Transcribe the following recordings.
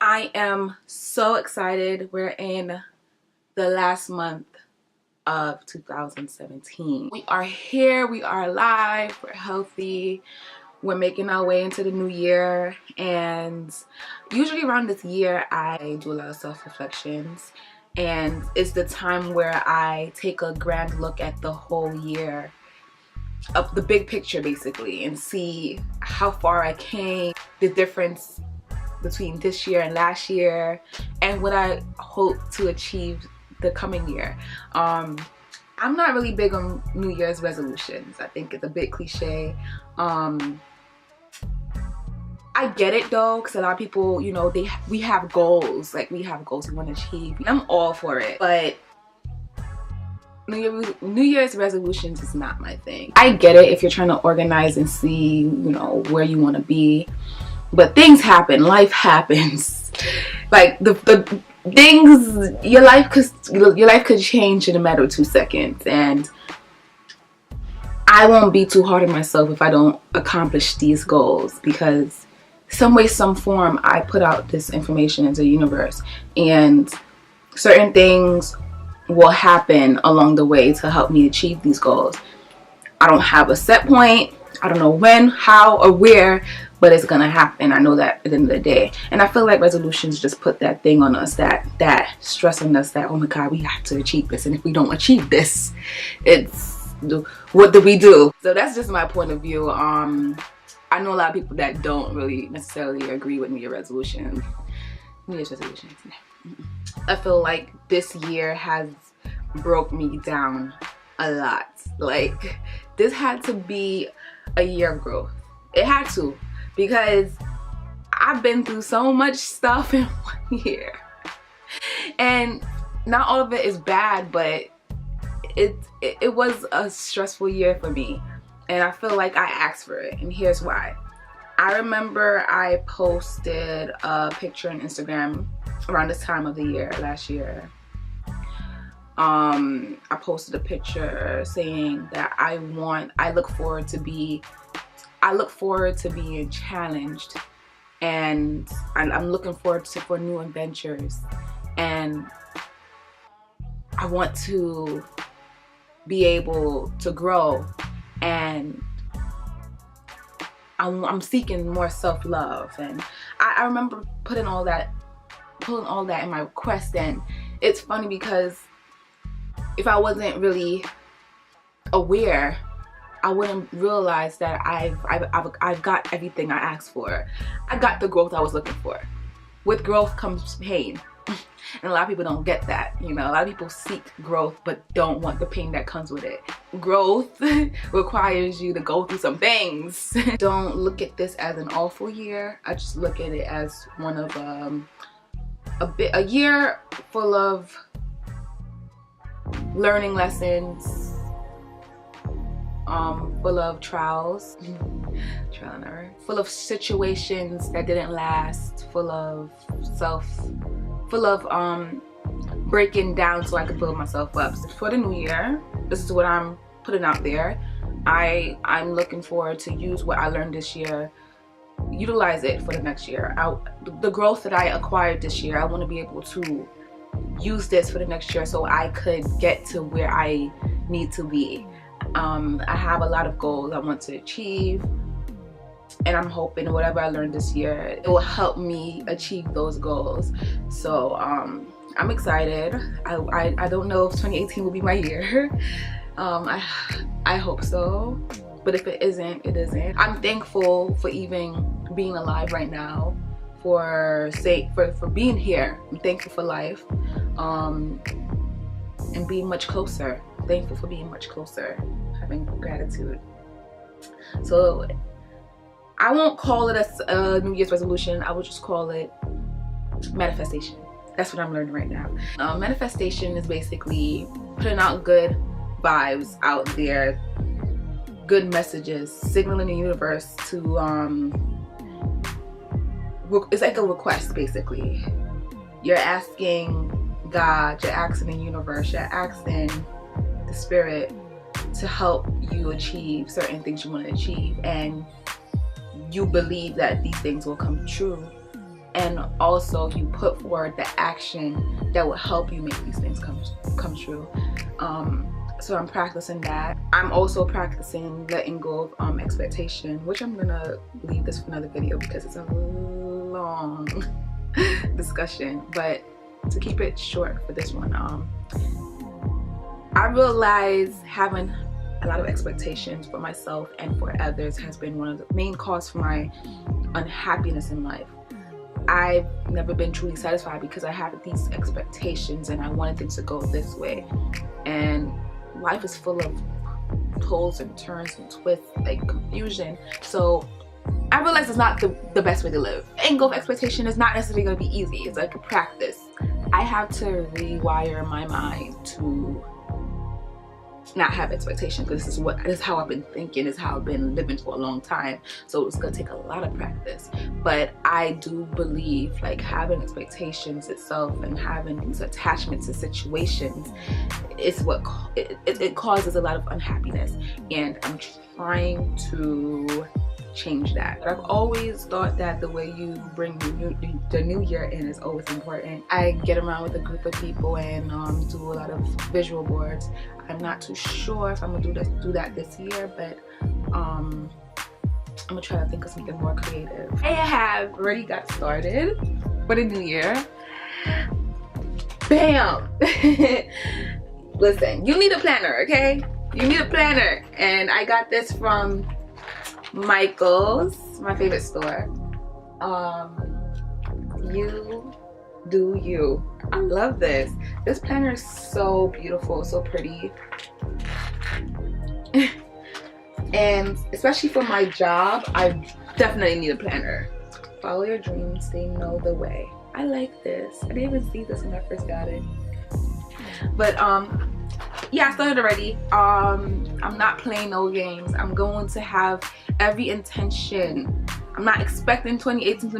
I am so excited. We're in the last month of 2017. We are here, we are alive, we're healthy, we're making our way into the new year, and usually around this year I do a lot of self-reflections, and it's the time where I take a grand look at the whole year, of the big picture basically, and see how far I came, the difference between this year and last year, and what I hope to achieve the coming year. I'm not really big on New Year's resolutions. I think it's a bit cliche. I get it though, because a lot of people, you know, we have goals. Like, we have goals we want to achieve. I'm all for it, but New Year's resolutions is not my thing. I get it if you're trying to organize and see, you know, where you want to be. But things happen, life happens. Like the things, your life could change in a matter of 2 seconds, and I won't be too hard on myself if I don't accomplish these goals, because some way, some form, I put out this information into the universe, and certain things will happen along the way to help me achieve these goals. I don't have a set point. I don't know when, how, or where, but it's gonna happen. I know that at the end of the day. And I feel like resolutions just put that thing on us, that stress on us, that, oh my God, we have to achieve this. And if we don't achieve this, it's, what do we do? So that's just my point of view. I know a lot of people that don't really necessarily agree with New Year's resolutions. I feel like this year has broke me down a lot. Like, this had to be a year of growth. It had to, because I've been through so much stuff in 1 year, and not all of it is bad, but it was a stressful year for me, and I feel like I asked for it, and here's why. I remember I posted a picture on Instagram around this time of the year last year. I posted a picture saying that I look forward to being challenged, and I'm looking forward for new adventures, and I want to be able to grow, and I'm seeking more self-love. And I remember putting all that in my request. And it's funny because if I wasn't really aware, I wouldn't realize that I've got everything I asked for. I got the growth I was looking for. With growth comes pain. And a lot of people don't get that. You know, a lot of people seek growth but don't want the pain that comes with it. Growth requires you to go through some things. Don't look at this as an awful year. I just look at it as one of a year full of learning lessons, full of trials, trial and error, full of situations that didn't last, full of breaking down so I could build myself up. So for the new year, this is what I'm putting out there. I'm looking forward to use what I learned this year, utilize it for the next year. The growth that I acquired this year, I want to be able to use this for the next year so I could get to where I need to be. I have a lot of goals I want to achieve, and I'm hoping whatever I learned this year, it will help me achieve those goals. So I'm excited. I don't know if 2018 will be my year. I hope so, but if it isn't, it isn't. I'm thankful for even being alive right now, for being here. I'm thankful for life, and being much closer. Thankful for being much closer, having gratitude. So I won't call it a New Year's resolution. I would just call it manifestation. That's what I'm learning right now. Manifestation is basically putting out good vibes out there, good messages, signaling the universe to it's like a request basically. You're asking God, you're asking the universe, you're asking the spirit to help you achieve certain things you want to achieve, and you believe that these things will come true, and also you put forward the action that will help you make these things come true. So I'm practicing that. I'm also practicing letting go of expectation, which I'm gonna leave this for another video because it's a long discussion. But to keep it short for this one, I realize having a lot of expectations for myself and for others has been one of the main causes for my unhappiness in life. I've never been truly satisfied because I have these expectations and I wanted things to go this way. And life is full of pulls and turns and twists, like confusion. So I realize it's not the best way to live. Letting go of expectation is not necessarily going to be easy. It's like a practice. I have to rewire my mind to not have expectations, because this is how I've been thinking, this is how I've been living for a long time. So it's gonna take a lot of practice. But I do believe like having expectations itself and having these attachments to situations is what it causes a lot of unhappiness, and I'm trying to change that. But I've always thought that the way you bring the new year in is always important. I get around with a group of people and do a lot of visual boards. I'm not too sure if I'm gonna do that this year, but I'm gonna try to think of something more creative. I have already got started for the new year. Bam! Listen, you need a planner, okay? You need a planner, and I got this from Michael's, my favorite store. You do you. I love this. This planner is so beautiful, so pretty. And especially for my job, I definitely need a planner. Follow your dreams, they know the way. I like this. I didn't even see this when I first got it. But yeah, I started already. I'm not playing no games. I'm going to have every intention. I'm not expecting 2018 to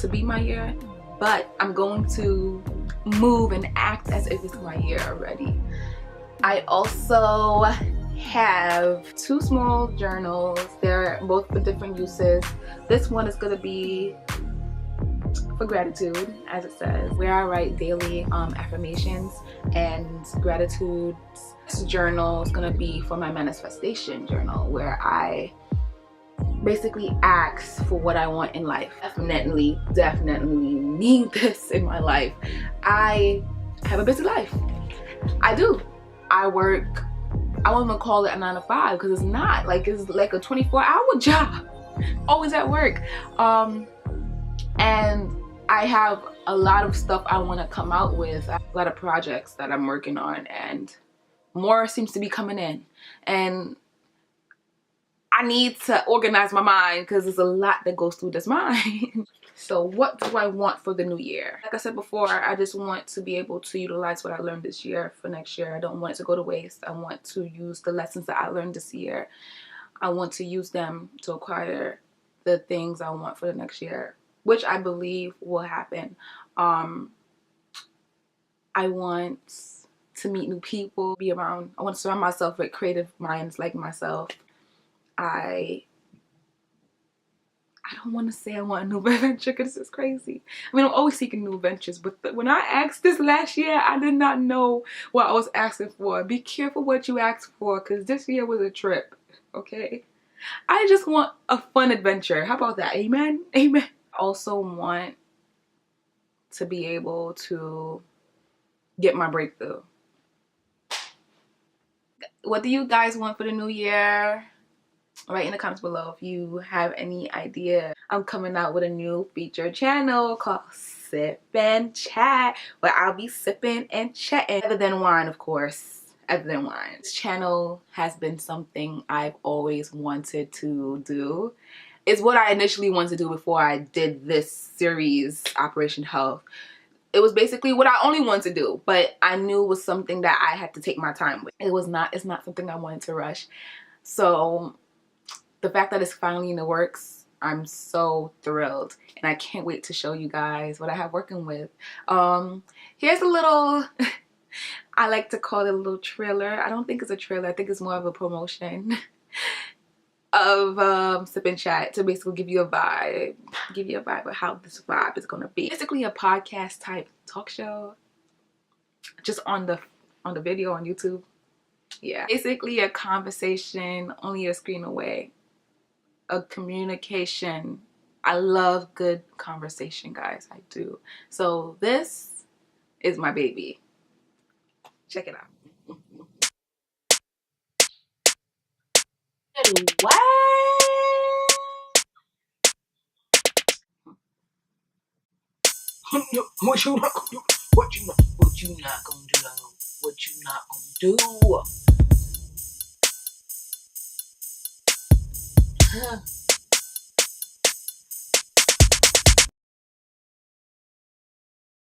be my year, but I'm going to move and act as if it's my year already. I also have 2 small journals. They're both for different uses. This one is gonna be for gratitude, as it says, where I write daily affirmations, and gratitude journal is gonna be for my manifestation journal, where I basically ask for what I want in life. Definitely need this in my life. I have a busy life. I do. I work, I won't even call it a 9 to 5 because it's not. Like, it's like a 24-hour job. Always at work. And I have a lot of stuff I want to come out with. I have a lot of projects that I'm working on, and more seems to be coming in. And I need to organize my mind because there's a lot that goes through this mind. So what do I want for the new year? Like I said before, I just want to be able to utilize what I learned this year for next year. I don't want it to go to waste. I want to use the lessons that I learned this year. I want to use them to acquire the things I want for the next year, which I believe will happen. I want to meet new people, be around. I want to surround myself with creative minds like myself. I don't want to say I want a new adventure because this is crazy. I mean, I'm always seeking new adventures, but when I asked this last year, I did not know what I was asking for. Be careful what you ask for, because this year was a trip, okay? I just want a fun adventure. How about that? Amen? Amen. I also want to be able to get my breakthrough. What do you guys want for the new year? Write in the comments below if you have any idea. I'm coming out with a new featured channel called Sip and Chat, where I'll be sipping and chatting. Other than wine, of course. Other than wine. This channel has been something I've always wanted to do. It's what I initially wanted to do before I did this series, Operation Health. It was basically what I only wanted to do, but I knew it was something that I had to take my time with. It's not something I wanted to rush. So the fact that it's finally in the works, I'm so thrilled, and I can't wait to show you guys what I have working with. Here's a little, I like to call it a little trailer. I don't think it's a trailer. I think it's more of a promotion of Sip and Chat to basically give you a vibe of how this vibe is gonna be. Basically a podcast type talk show, just on the video on YouTube. Yeah, basically a conversation only a screen away, a communication. I love good conversation, guys. I do. So this is my baby. Check it out. What? What you not gonna do? What you not gonna do? What you not gonna do?